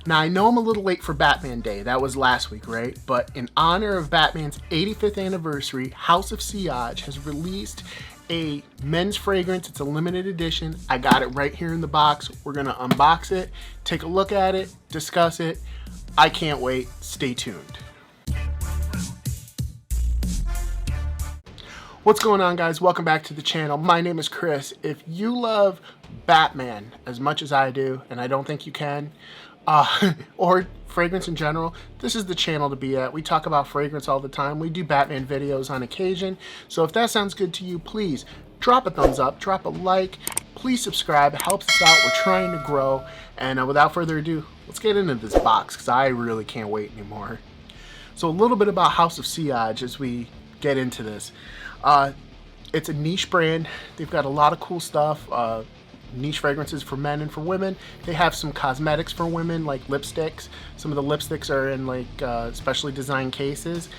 Now, I know I'm a little late for Batman Day. That was last week, right? But in honor of Batman's 85th anniversary, House of Sillage has released a men's fragrance. It's a limited edition. I got it right here in the box. We're going to unbox it, take a look at it, discuss it. I can't wait. Stay tuned. What's going on, guys? Welcome back to the channel. My name is Chris. If you love Batman as much as I do, and I don't think you can, or fragrance in general, this is the channel to be at. We talk about fragrance all the time. We do Batman videos on occasion. So if that sounds good to you, please drop a thumbs up, drop a like, please subscribe. It helps us out. We're trying to grow. And without further ado, let's get into this box because I really can't wait anymore. So a little bit about House of Sillage as we get into this. It's a niche brand. They've got a lot of cool stuff. Niche fragrances for men and for women. They have some cosmetics for women, like lipsticks. Some of the lipsticks are in like specially designed cases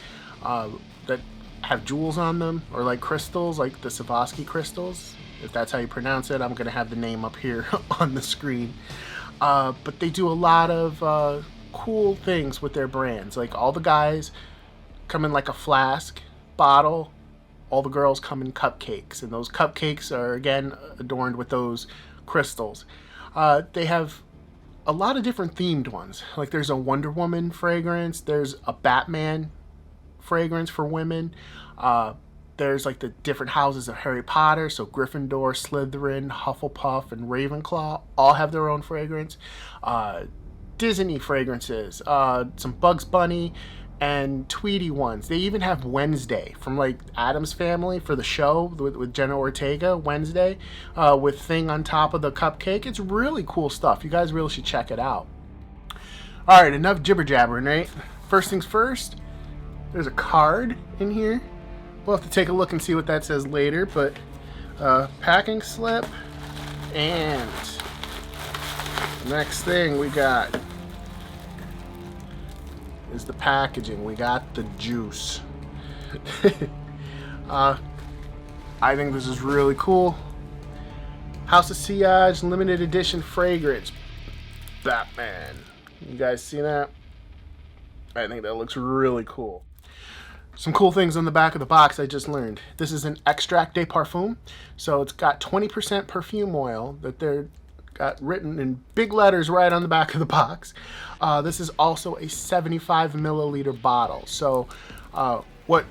that have jewels on them, or like crystals, like the Swarovski crystals, if that's how you pronounce it. I'm gonna have the name up here on the screen. But they do a lot of cool things with their brands. Like all the guys come in like a flask, bottle. All the girls come in cupcakes, and those cupcakes are again adorned with those crystals. They have a lot of different themed ones. Like there's a Wonder Woman fragrance, there's a Batman fragrance for women. There's like the different houses of Harry Potter, so Gryffindor, Slytherin, Hufflepuff, and Ravenclaw all have their own fragrance. Disney fragrances, some Bugs Bunny and Tweety ones. They even have Wednesday from like Addams Family for the show with Jenna Ortega, Wednesday, with Thing on top of the cupcake. It's really cool stuff. You guys really should check it out. All right, enough jibber jabbering, right? First things first, there's a card in here. We'll have to take a look and see what that says later, but packing slip, and next thing we got is the packaging. We got the juice. I think this is really cool. House of Sillage limited edition fragrance Batman. You guys see that? I think that looks really cool. Some cool things on the back of the box I just learned. This is an extract de parfum, so it's got 20% perfume oil that they're got written in big letters right on the back of the box. This is also a 75 milliliter bottle. So what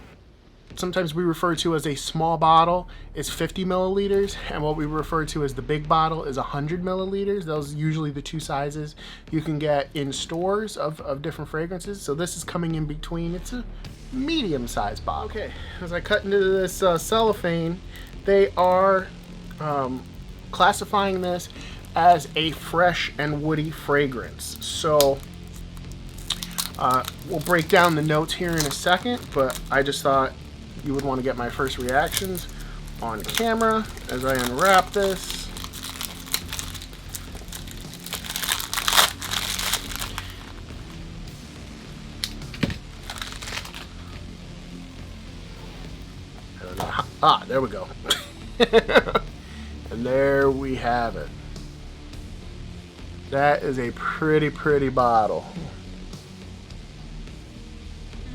sometimes we refer to as a small bottle is 50 milliliters, and what we refer to as the big bottle is 100 milliliters. Those are usually the two sizes you can get in stores of different fragrances. So this is coming in between. It's a medium-sized bottle. Okay, as I cut into this cellophane, they are classifying this as a fresh and woody fragrance. So we'll break down the notes here in a second, but I just thought you would want to get my first reactions on camera as I unwrap this. I don't know how, there we go. And there we have it. That is a pretty bottle.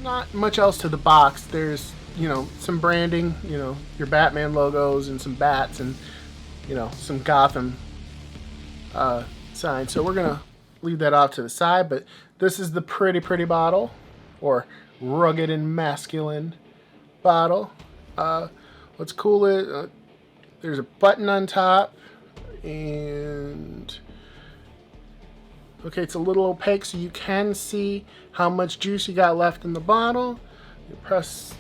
Not much else to the box. There's, you know, some branding, you know, your Batman logos and some bats and, you know, some Gotham signs. So we're gonna leave that off to the side, but this is the pretty bottle, or rugged and masculine bottle. What's cool is there's a button on top, and okay, it's a little opaque, so you can see how much juice you got left in the bottle. You press,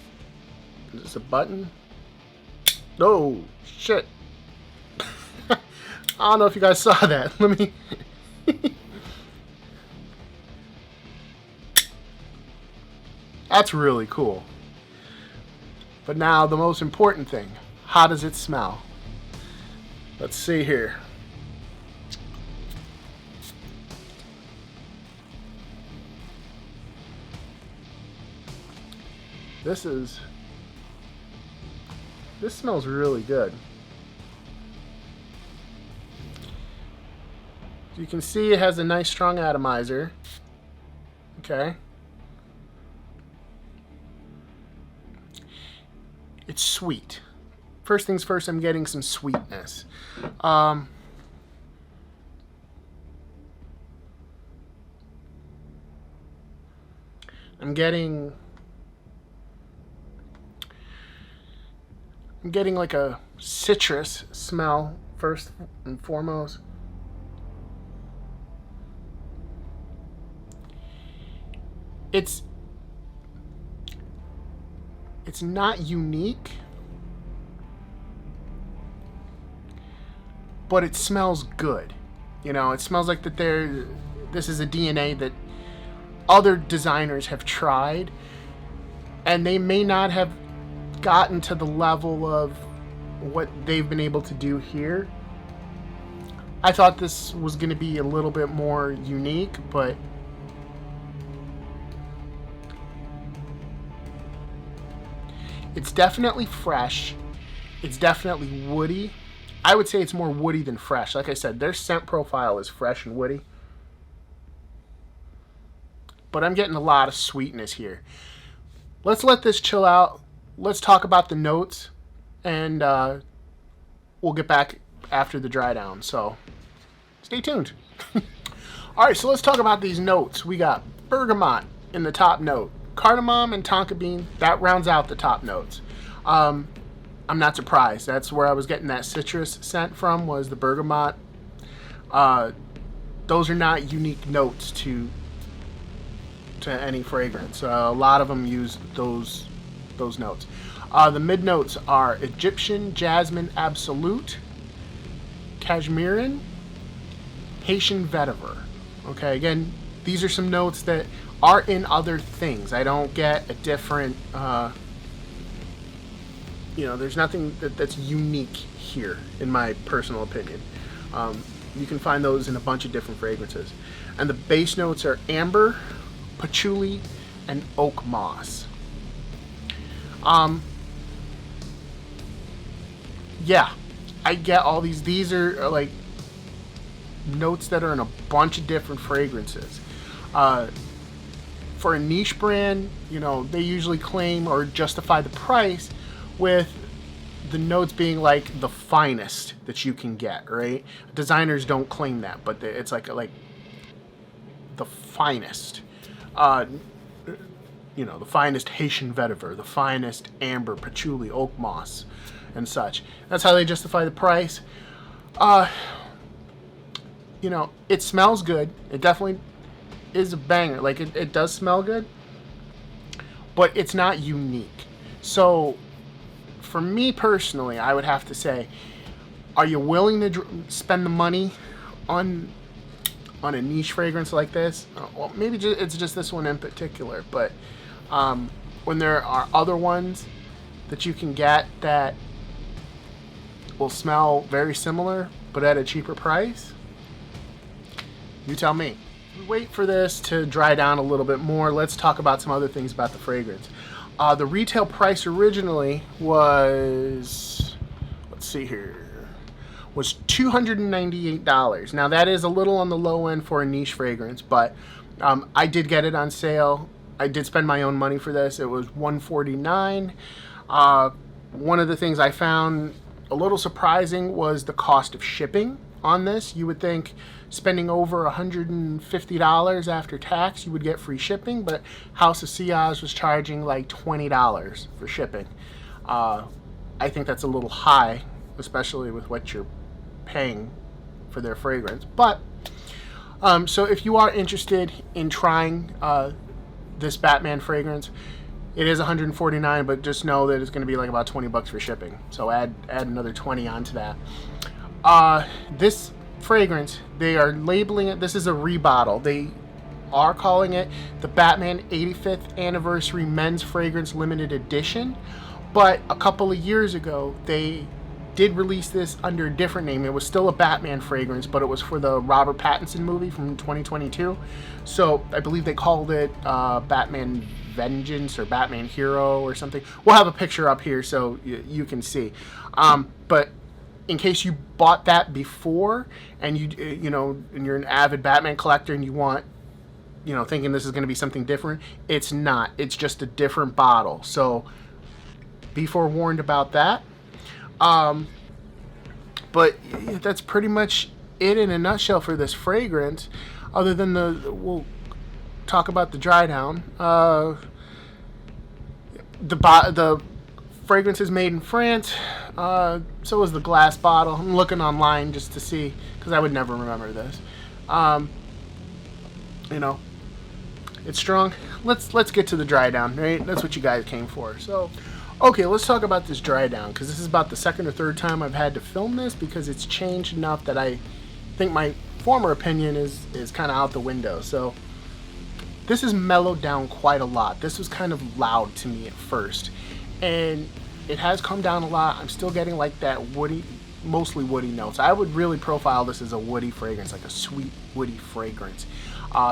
is this a button? Oh, shit. I don't know if you guys saw that. Let me... That's really cool. But now the most important thing, how does it smell? Let's see here. This smells really good. You can see it has a nice strong atomizer. Okay. It's sweet. First things first, I'm getting some sweetness. I'm getting like a citrus smell first and foremost. It's not unique, but it smells good. You know, it smells like that this is a DNA that other designers have tried, and they may not have gotten to the level of what they've been able to do here. I thought this was going to be a little bit more unique, but it's definitely fresh. It's definitely woody. I would say it's more woody than fresh. Like I said, their scent profile is fresh and woody. But I'm getting a lot of sweetness here. Let's let this chill out. Let's talk about the notes, and we'll get back after the dry down. So stay tuned. All right, so let's talk about these notes. We got bergamot in the top note. Cardamom and tonka bean, that rounds out the top notes. I'm not surprised. That's where I was getting that citrus scent from, was the bergamot. Those are not unique notes to any fragrance. A lot of them use those notes. The mid notes are Egyptian, Jasmine, Absolute, Cashmeran, Haitian Vetiver. Okay, again, these are some notes that are in other things. I don't get a different, there's nothing that's unique here, in my personal opinion. You can find those in a bunch of different fragrances. And the base notes are amber, patchouli, and oak moss. Yeah, I get all these. These are like notes that are in a bunch of different fragrances. For a niche brand, they usually claim or justify the price with the notes being like the finest that you can get, right? Designers don't claim that, but it's like the finest. The finest Haitian vetiver, the finest amber, patchouli, oak moss, and such. That's how they justify the price. It smells good. It definitely is a banger. Like, it does smell good, but it's not unique. So, for me personally, I would have to say, are you willing to spend the money on a niche fragrance like this? Well, maybe it's just this one in particular, but when there are other ones that you can get that will smell very similar but at a cheaper price, you tell me. Wait for this to dry down a little bit more. Let's talk about some other things about the fragrance. The retail price originally was, let's see here, was $298. Now that is a little on the low end for a niche fragrance, but I did get it on sale. I did spend my own money for this. It was $149. One of the things I found a little surprising was the cost of shipping on this. You would think spending over $150 after tax, you would get free shipping, but House of Sillage was charging like $20 for shipping. I think that's a little high, especially with what you're paying for their fragrance. But so if you are interested in trying this Batman fragrance, it is $149, but just know that it's going to be like about $20 for shipping. So add another $20 onto that. This fragrance, they are labeling it, this is a rebottle. They are calling it the Batman 85th Anniversary Men's Fragrance Limited Edition, but a couple of years ago they did release this under a different name. It was still a Batman fragrance, but it was for the Robert Pattinson movie from 2022. So I believe they called it Batman Vengeance or Batman Hero or something. We'll have a picture up here so you can see. But in case you bought that before and and you're an avid Batman collector and you want, thinking this is going to be something different, it's not. It's just a different bottle. So be forewarned about that. But that's pretty much it in a nutshell for this fragrance. Other than we'll talk about the dry down. The fragrance is made in France. So is the glass bottle. I'm looking online just to see, because I would never remember this. It's strong. Let's get to the dry down, right? That's what you guys came for. So, okay, let's talk about this dry down, because this is about the second or third time I've had to film this, because it's changed enough that I think my former opinion is kind of out the window. So this has mellowed down quite a lot. This was kind of loud to me at first, and it has come down a lot. I'm still getting like that woody, mostly woody notes. I would really profile this as a woody fragrance, like a sweet woody fragrance.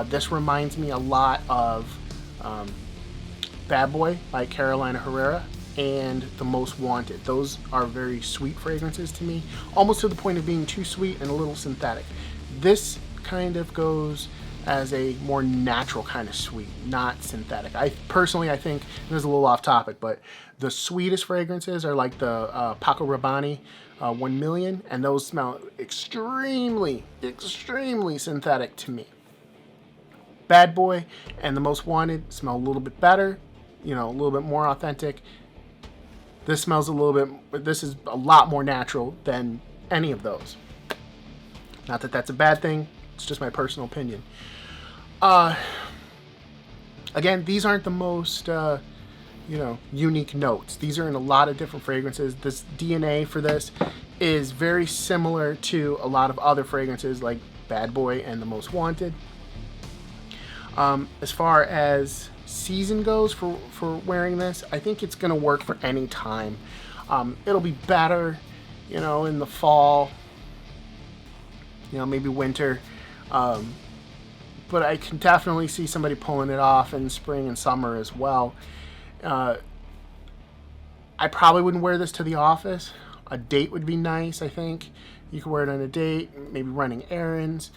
This reminds me a lot of Bad Boy by Carolina Herrera and The Most Wanted. Those are very sweet fragrances to me, almost to the point of being too sweet and a little synthetic. This kind of goes as a more natural kind of sweet, not synthetic. I think, this is a little off topic, but the sweetest fragrances are like the Paco Rabanne 1 Million, and those smell extremely, extremely synthetic to me. Bad Boy and The Most Wanted smell a little bit better, a little bit more authentic. This smells this is a lot more natural than any of those. Not that that's a bad thing, it's just my personal opinion. Again, these aren't the most, unique notes. These are in a lot of different fragrances. This DNA for this is very similar to a lot of other fragrances like Bad Boy and The Most Wanted. As far as season goes for wearing this, I think it's going to work for any time. It'll be better, in the fall, maybe winter. But I can definitely see somebody pulling it off in spring and summer as well. I probably wouldn't wear this to the office. A date would be nice, I think. You could wear it on a date, maybe running errands.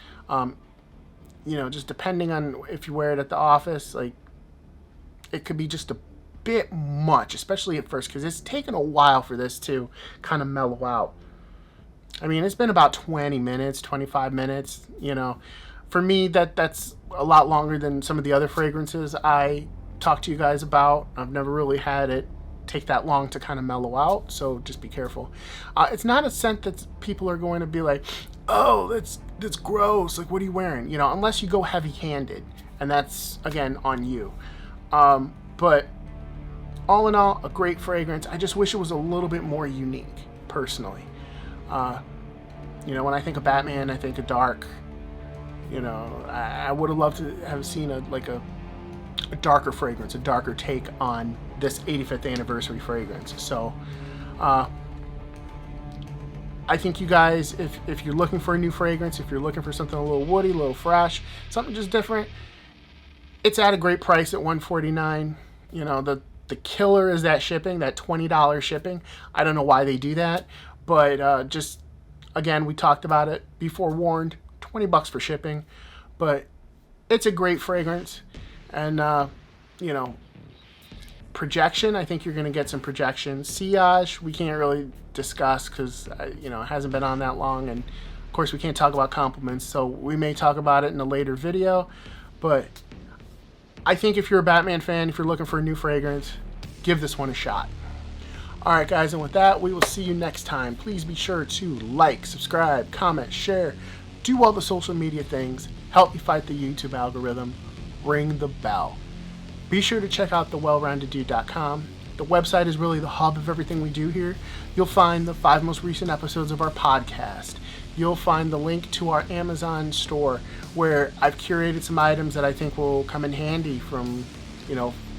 Just depending on if you wear it at the office, like, it could be just a bit much, especially at first, because it's taken a while for this to kind of mellow out. I mean, it's been about 20 minutes, 25 minutes, For me, that's a lot longer than some of the other fragrances I talked to you guys about. I've never really had it take that long to kind of mellow out, so just be careful. It's not a scent that people are going to be like, oh, that's gross, like, what are you wearing? Unless you go heavy-handed, and that's, again, on you. But all in all, a great fragrance. I just wish it was a little bit more unique, personally. When I think of Batman, I think of dark. I would have loved to have seen a darker fragrance, a darker take on this 85th anniversary fragrance. So, I think you guys, if you're looking for a new fragrance, if you're looking for something a little woody, a little fresh, something just different, it's at a great price at $149. The killer is that shipping, that $20 shipping. I don't know why they do that, but just, again, we talked about it, be forewarned, $20 for shipping, but it's a great fragrance. And projection, I think you're going to get some projection. Sillage, we can't really discuss because it hasn't been on that long, and of course we can't talk about compliments, so we may talk about it in a later video. But I think if you're a Batman fan, if you're looking for a new fragrance, give this one a shot. Alright guys, and with that, we will see you next time. Please be sure to like, subscribe, comment, share, do all the social media things, help me fight the YouTube algorithm, ring the bell. Be sure to check out thewellroundeddude.com. The website is really the hub of everything we do here. You'll find the 5 most recent episodes of our podcast. You'll find the link to our Amazon store where I've curated some items that I think will come in handy, from,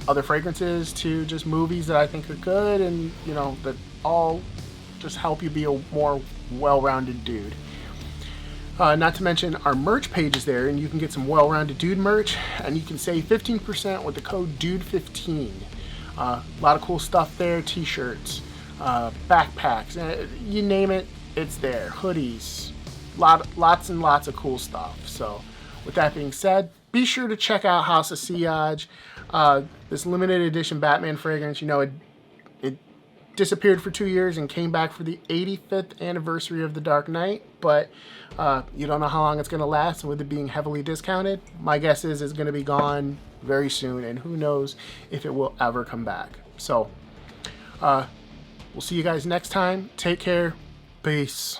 other fragrances to just movies that I think are good, and, that all just help you be a more well-rounded dude. Not to mention our merch page is there, and you can get some Well-Rounded Dude merch, and you can save 15% with the code DUDE15. A lot of cool stuff there, t-shirts, backpacks, you name it, it's there. Hoodies, lots and lots of cool stuff. So with that being said, be sure to check out House of Sillage. This limited edition Batman fragrance, you know, it disappeared for 2 years and came back for the 85th anniversary of The Dark Knight, but you don't know how long it's going to last, and with it being heavily discounted, my guess is it's going to be gone very soon, and who knows if it will ever come back. So we'll see you guys next time. Take care. Peace.